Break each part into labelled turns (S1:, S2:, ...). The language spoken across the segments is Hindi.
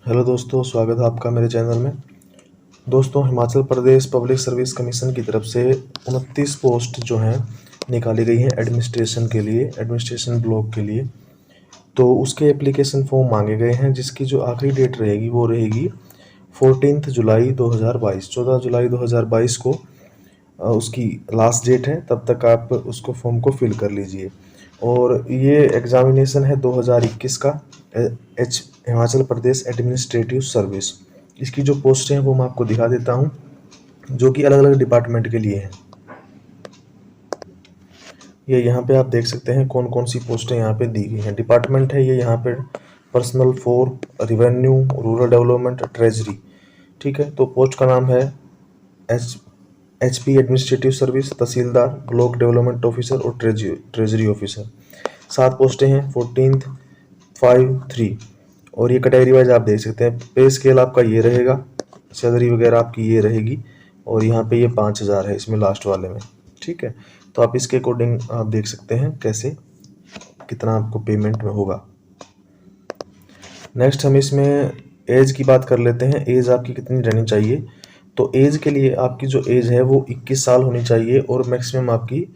S1: हेलो दोस्तों, स्वागत है आपका मेरे चैनल में। दोस्तों, Himachal Pradesh public service commission की तरफ से 29 पोस्ट जो हैं निकाली गई हैं एडमिनिस्ट्रेशन के लिए, एडमिनिस्ट्रेशन ब्लॉक के लिए। तो उसके एप्लीकेशन फॉर्म मांगे गए हैं, जिसकी जो आखिरी डेट रहेगी वो रहेगी 14 जुलाई 2022। 14 जुलाई 2022 को उसकी लास्ट डेट है। तब तक आप उसको फॉर्म को फिल कर लीजिए। और ये एग्ज़ामिनेशन है 2021 का, हिमाचल प्रदेश एडमिनिस्ट्रेटिव सर्विस। इसकी जो पोस्ट हैं वो मैं आपको दिखा देता हूँ, जो कि अलग अलग डिपार्टमेंट के लिए हैं। ये यहाँ पे आप देख सकते हैं कौन कौन सी पोस्टें यहाँ पे दी गई हैं। डिपार्टमेंट है ये यहाँ पे personal 4, revenue, rural development, treasury. ठीक है, तो पोस्ट का नाम है HP एडमिनिस्ट्रेटिव सर्विस, तहसीलदार, ब्लॉक डेवलपमेंट ऑफिसर और ट्रेजरी ऑफिसर। 7 पोस्टें हैं, 14, 5, 3। और ये कैटेगरी वाइज आप देख सकते हैं। पे स्केल आपका ये रहेगा, सैलरी वगैरह आपकी ये रहेगी। और यहाँ पे ये 5000 है इसमें लास्ट वाले में। ठीक है, तो आप इसके अकॉर्डिंग आप देख सकते हैं कैसे कितना आपको पेमेंट में होगा। नेक्स्ट हम इसमें एज की बात कर लेते हैं। एज आपकी कितनी रहनी चाहिए? तो एज के लिए आपकी जो एज है वो 21 साल होनी चाहिए और मैक्सिमम आपकी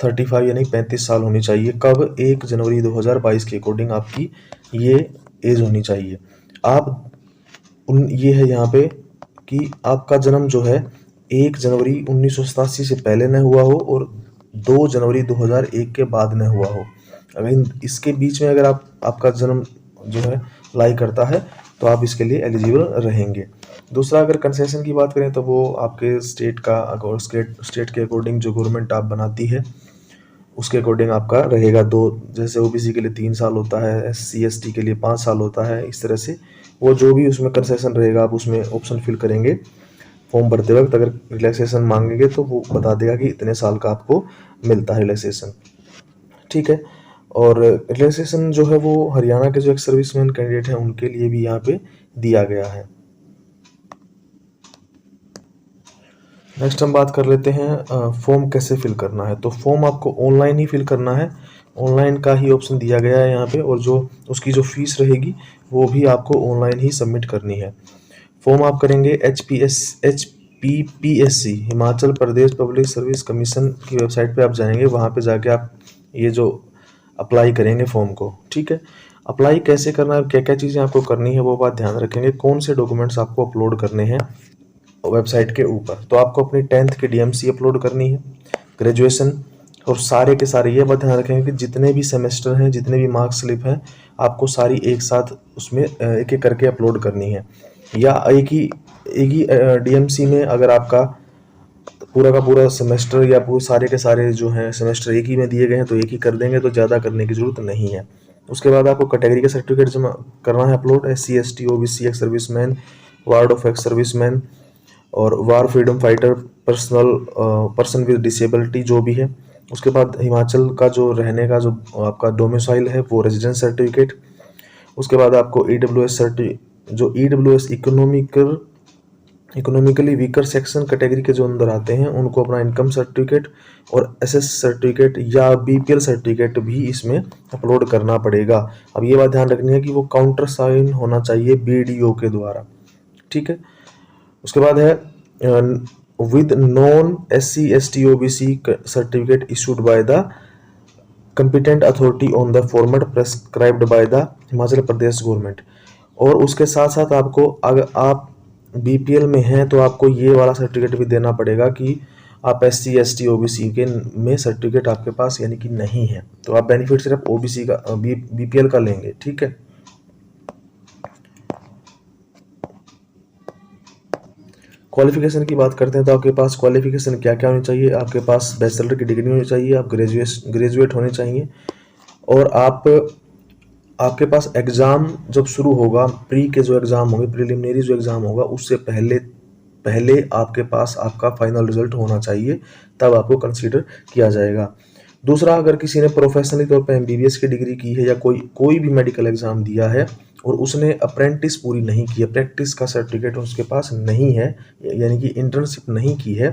S1: 35 यानी 35 साल होनी चाहिए। कब? 1 जनवरी 2022 के अकॉर्डिंग आपकी ये एज होनी चाहिए। आप ये है यहाँ पे कि आपका जन्म जो है 1 जनवरी 1987 से पहले न हुआ हो और 2 जनवरी 2001 के बाद न हुआ हो। अगर इसके बीच में अगर आपका जन्म जो है लाई करता है तो आप इसके लिए एलिजिबल रहेंगे। दूसरा, अगर कंसेशन की बात करें तो वो आपके स्टेट का स्टेट के अकॉर्डिंग जो गवर्नमेंट आप बनाती है उसके अकॉर्डिंग आपका रहेगा 2। जैसे ओबीसी के लिए 3 साल होता है, SC ST के लिए 5 साल होता है। इस तरह से वो जो भी उसमें कंसेशन रहेगा आप उसमें ऑप्शन फिल करेंगे फॉर्म भरते वक्त। अगर रिलैक्सेशन मांगेंगे तो वो बता देगा कि इतने साल का आपको मिलता है रिलैक्सेशन। ठीक है, और रिलैक्सेशन जो है वो हरियाणा के जो एक सर्विसमैन कैंडिडेट हैं उनके लिए भी यहाँ पे दिया गया है। नेक्स्ट हम बात कर लेते हैं फॉर्म कैसे फिल करना है। तो फॉर्म आपको ऑनलाइन ही फिल करना है, ऑनलाइन का ही ऑप्शन दिया गया है यहाँ पे। और जो उसकी जो फीस रहेगी वो भी आपको ऑनलाइन ही सबमिट करनी है। फॉर्म आप करेंगे HPPSC Himachal Pradesh public service commission की वेबसाइट पे आप जाएंगे, वहाँ पे जाके आप ये जो अप्लाई करेंगे फॉर्म को। ठीक है, अप्लाई कैसे करना है, क्या क्या चीज़ें आपको करनी है वो बात ध्यान रखेंगे। कौन से डॉक्यूमेंट्स आपको अपलोड करने हैं वेबसाइट के ऊपर। तो आपको अपनी 10th की DMC अपलोड करनी है, ग्रेजुएशन, और सारे के सारे ये बात ध्यान रखेंगे कि जितने भी सेमेस्टर हैं, जितने भी मार्क स्लिप हैं, आपको सारी एक साथ उसमें एक एक करके अपलोड करनी है। या एक ही DMC में अगर आपका पूरा का पूरा सेमेस्टर या पूरे सारे के सारे जो हैं सेमेस्टर एक ही में दिए गए हैं तो एक ही कर देंगे, तो ज़्यादा करने की ज़रूरत नहीं है। उसके बाद आपको कैटेगरी का सर्टिफिकेट जमा करना है upload, SC ST OBC ex serviceman, ward of ex serviceman और war freedom fighter, person with disability जो भी है। उसके बाद हिमाचल का जो रहने का जो आपका डोमिसाइल है वो रेजिडेंस सर्टिफिकेट। उसके बाद आपको EWS जो EWS economically weaker section category के जो अंदर आते हैं उनको अपना इनकम सर्टिफिकेट और SS सर्टिफिकेट या BPL सर्टिफिकेट भी इसमें अपलोड करना पड़ेगा। अब ये बात ध्यान रखनी है कि वो काउंटर साइन होना चाहिए BDO के द्वारा। ठीक है, उसके बाद है with non SC ST OBC certificate issued by the competent authority on the format prescribed by the Himachal Pradesh government. और उसके साथ साथ आपको, अगर आप BPL में हैं तो आपको ये वाला सर्टिफिकेट भी देना पड़ेगा कि आप SC ST OBC के में सर्टिफिकेट आपके पास यानी कि नहीं है, तो आप बेनिफिट सिर्फ OBC का BPL का लेंगे। ठीक है, क्वालिफिकेशन की बात करते हैं तो आपके पास क्वालिफिकेशन क्या क्या होनी चाहिए। आपके पास बैचलर की डिग्री होनी चाहिए, आप ग्रेजुएट होने चाहिए। और आपके पास एग्ज़ाम जब शुरू होगा, प्री के जो एग्ज़ाम होंगे, प्रिलिमिनरी जो एग्ज़ाम होगा उससे पहले आपके पास आपका फाइनल रिजल्ट होना चाहिए, तब आपको कंसीडर किया जाएगा। दूसरा, अगर किसी ने प्रोफेशनली तौर पे MBBS की डिग्री की है या कोई भी मेडिकल एग्ज़ाम दिया है और उसने अप्रेंटिस पूरी नहीं की है, प्रैक्टिस का सर्टिफिकेट उसके पास नहीं है, यानी कि इंटर्नशिप नहीं की है,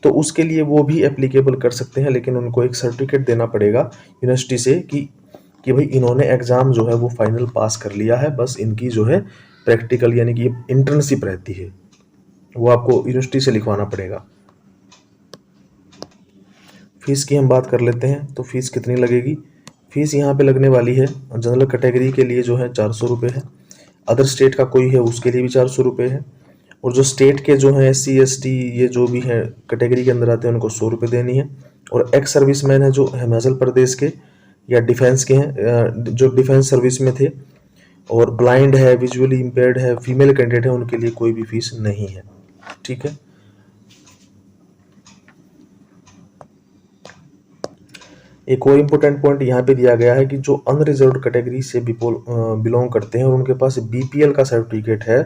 S1: तो उसके लिए वो भी एप्लीकेबल कर सकते हैं। लेकिन उनको एक सर्टिफिकेट देना पड़ेगा यूनिवर्सिटी से कि भाई इन्होंने एग्ज़ाम जो है वो फाइनल पास कर लिया है, बस इनकी जो है प्रैक्टिकल यानी कि इंटर्नशिप रहती है, वो आपको यूनिवर्सिटी से लिखवाना पड़ेगा। फीस की हम बात कर लेते हैं, तो फीस कितनी लगेगी। फीस यहाँ पे लगने वाली है जनरल कैटेगरी के लिए जो है 400 रुपये है, अदर स्टेट का कोई है उसके लिए भी 400 रुपये है, और जो स्टेट के जो हैं SC ST ये जो भी हैं कैटेगरी के अंदर आते हैं उनको 100 रुपये देनी है। और एक्स सर्विसमैन है जो हिमाचल प्रदेश के या डिफेंस के हैं, जो डिफेंस सर्विस में थे, और ब्लाइंड है, विजुअली इम्पेयर्ड है, फीमेल कैंडिडेट है, उनके लिए कोई भी फीस नहीं है। ठीक है। एक और इम्पोर्टेंट पॉइंट यहाँ पे दिया गया है कि जो अनरिजर्व्ड कैटेगरी से बिलोंग करते हैं और उनके पास BPL का सर्टिफिकेट है,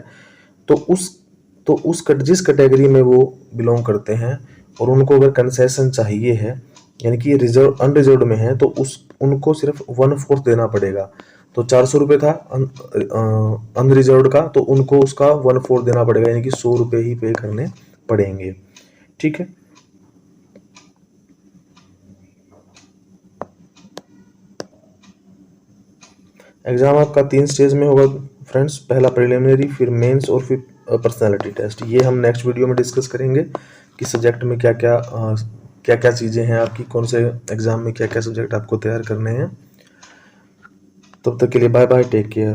S1: तो उस जिस कैटेगरी में वो बिलोंग करते हैं और उनको अगर कंसेशन चाहिए है, यानी कि रिजर्व अनरिजर्व्ड में है, तो उनको सिर्फ 1/4 देना पड़ेगा। तो 400 रुपये था अनरिजर्व्ड का, तो उनको उसका 1/4 देना पड़ेगा, यानी कि 100 रुपये ही पे करने पड़ेंगे। ठीक है। एग्ज़ाम आपका 3 स्टेज में होगा फ्रेंड्स, पहला प्रिलिमिनरी, फिर मेंस और फिर पर्सनालिटी टेस्ट। ये हम नेक्स्ट वीडियो में डिस्कस करेंगे कि सब्जेक्ट में क्या क्या चीज़ें हैं आपकी, कौन से एग्ज़ाम में क्या क्या सब्जेक्ट आपको तैयार करने हैं। तब तक के लिए बाय बाय, टेक केयर।